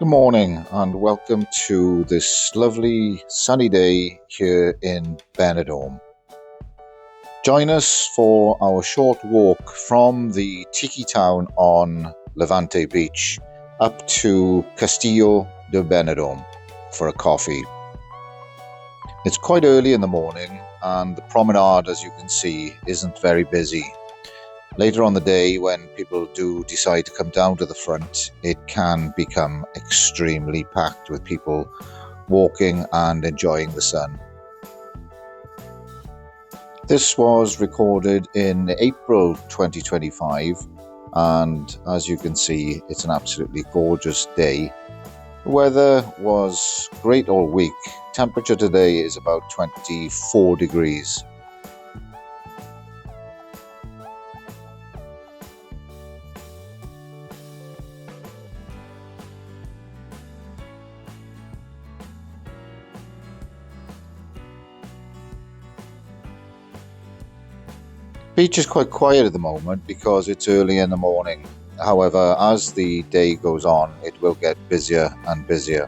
Good morning and welcome to this lovely sunny day here in Benidorm. Join us for our short walk from the tiki town on Levante beach up to Castillo de Benidorm for a coffee. It's quite early in the morning and the promenade, as you can see, isn't very busy. Later on the day, when people do decide to come down to the front, it can become extremely packed with people walking and enjoying the sun. This was recorded in April 2025, and as you can see, it's an absolutely gorgeous day. The weather was great all week. Temperature today is about 24 degrees. Beach is quite quiet at the moment because it's early in the morning. However, as the day goes on, it will get busier and busier.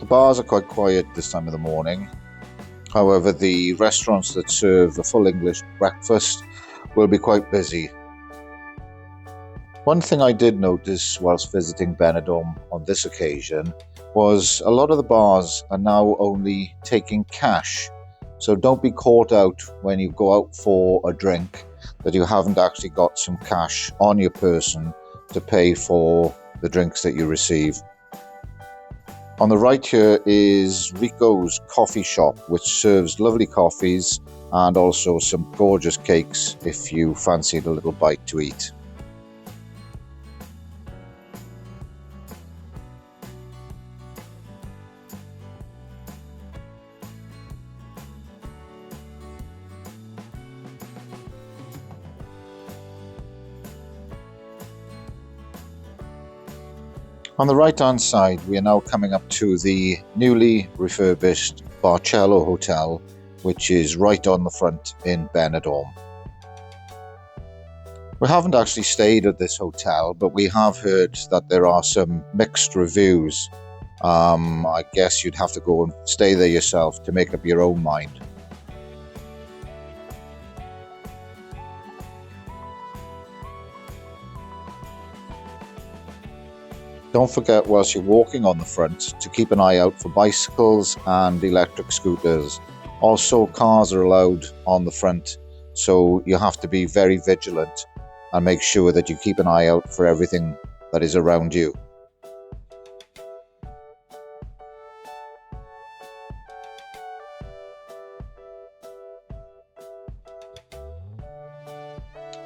The bars are quite quiet this time of the morning. However, the restaurants that serve the full English breakfast will be quite busy. One thing I did notice whilst visiting Benidorm on this occasion was a lot of the bars are now only taking cash. So don't be caught out when you go out for a drink that you haven't actually got some cash on your person to pay for the drinks that you receive. On the right here is Rico's coffee shop, which serves lovely coffees and also some gorgeous cakes if you fancied a little bite to eat. On the right hand side, we are now coming up to the newly refurbished Barcello Hotel, which is right on the front in Benidorm. We haven't actually stayed at this hotel, but we have heard that there are some mixed reviews. I guess you'd have to go and stay there yourself to make up your own mind. Don't forget, whilst you're walking on the front, to keep an eye out for bicycles and electric scooters. Also, cars are allowed on the front, so you have to be very vigilant and make sure that you keep an eye out for everything that is around you.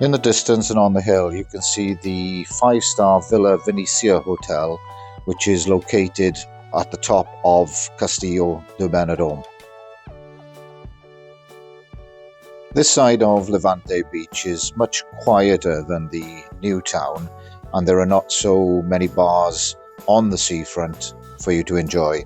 In the distance and on the hill, you can see the 5-star Villa Venezia Hotel, which is located at the top of Castillo de Benidorm. This side of Levante beach is much quieter than the new town, and there are not so many bars on the seafront for you to enjoy.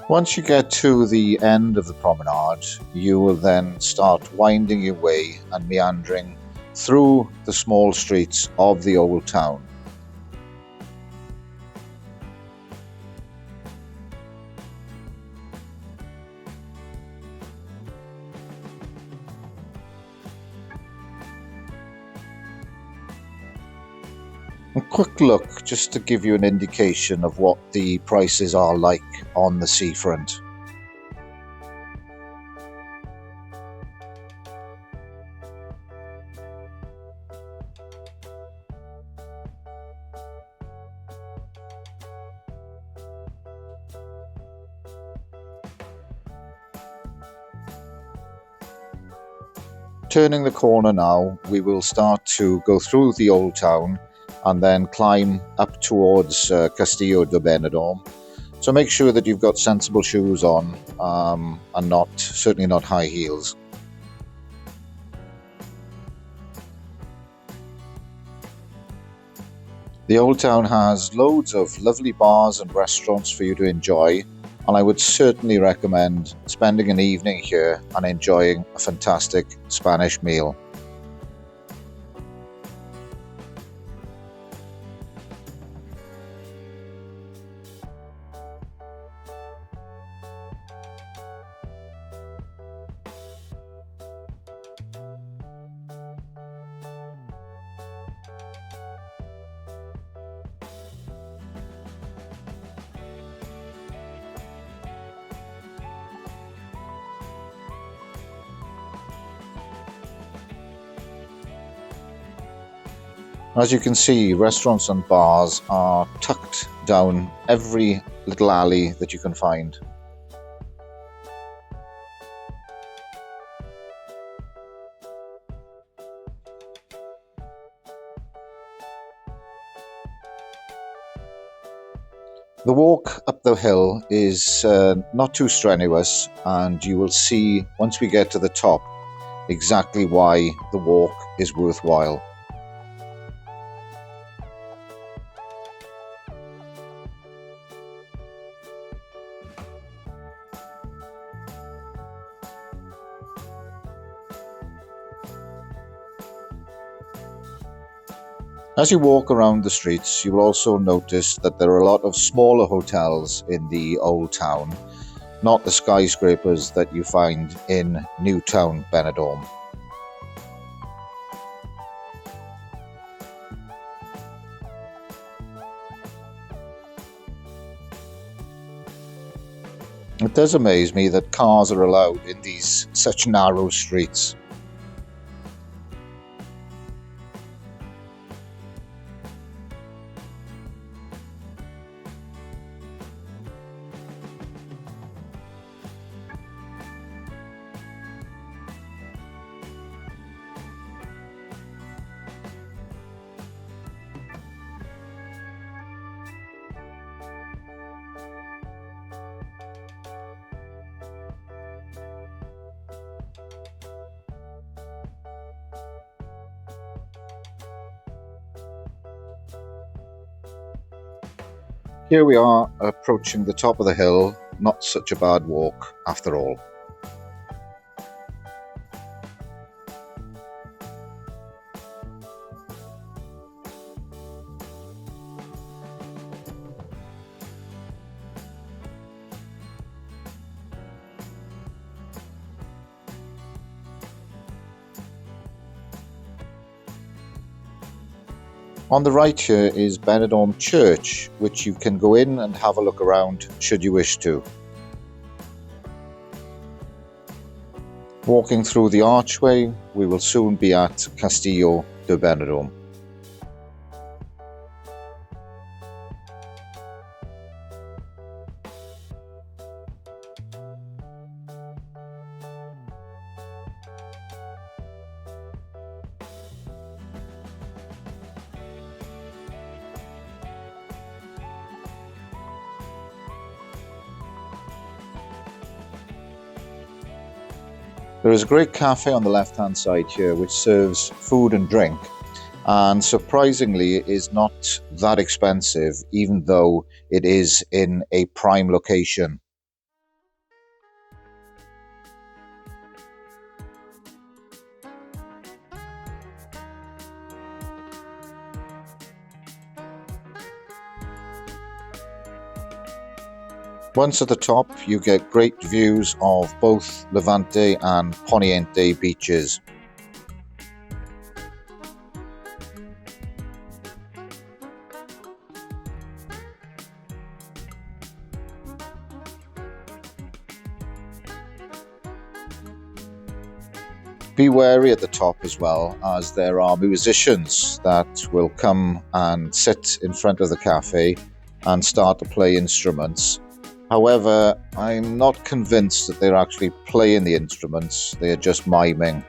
Once you get to the end of the promenade, you will then start winding your way and meandering through the small streets of the old town. A quick look just to give you an indication of what the prices are like on the seafront. Turning the corner now, we will start to go through the old town and then climb up towards Castillo de Benidorm. So make sure that you've got sensible shoes on and certainly not high heels. The old town has loads of lovely bars and restaurants for you to enjoy, and I would certainly recommend spending an evening here and enjoying a fantastic Spanish meal. As you can see, restaurants and bars are tucked down every little alley that you can find. The walk up the hill is not too strenuous, and you will see once we get to the top exactly why the walk is worthwhile. As you walk around the streets, you will also notice that there are a lot of smaller hotels in the old town, not the skyscrapers that you find in New Town Benidorm. It does amaze me that cars are allowed in these such narrow streets. Here we are approaching the top of the hill, not such a bad walk after all. On the right here is Benidorm Church, which you can go in and have a look around should you wish to. Walking through the archway, we will soon be at Castillo de Benidorm. There is a great cafe on the left hand side here which serves food and drink, and surprisingly is not that expensive even though it is in a prime location. Once at the top, you get great views of both Levante and Poniente beaches. Be wary at the top as well, as there are musicians that will come and sit in front of the cafe and start to play instruments. However, I'm not convinced that they're actually playing the instruments, they are just miming.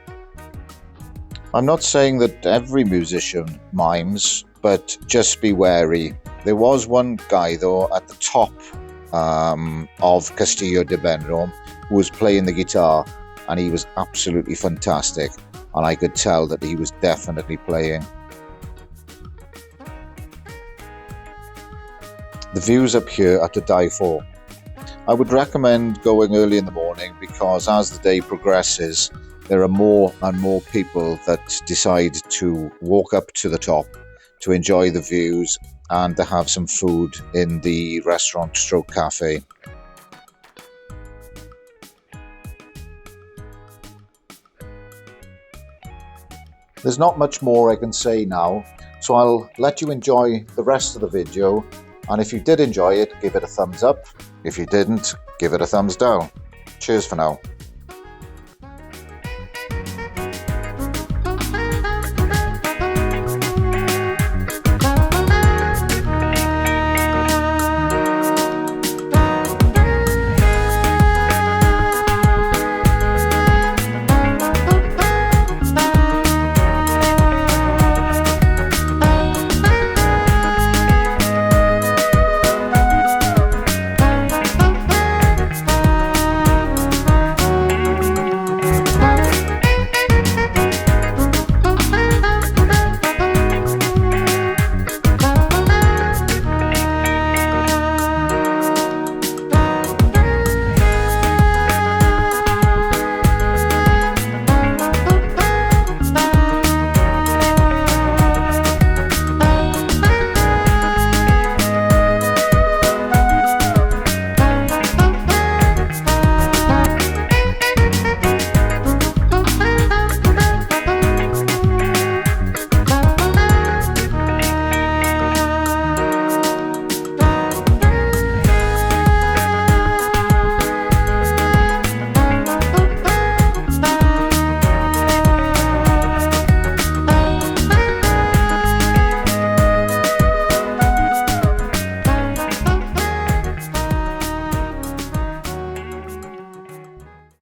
I'm not saying that every musician mimes, but just be wary. There was one guy though at the top of Castillo de Benidorm who was playing the guitar, and he was absolutely fantastic, and I could tell that he was definitely playing. The views up here are to die for. I would recommend going early in the morning because as the day progresses, there are more and more people that decide to walk up to the top to enjoy the views and to have some food in the restaurant stroke cafe. There's not much more I can say now, so I'll let you enjoy the rest of the video, and if you did enjoy it, give it a thumbs up. If you didn't, give it a thumbs down. Cheers for now.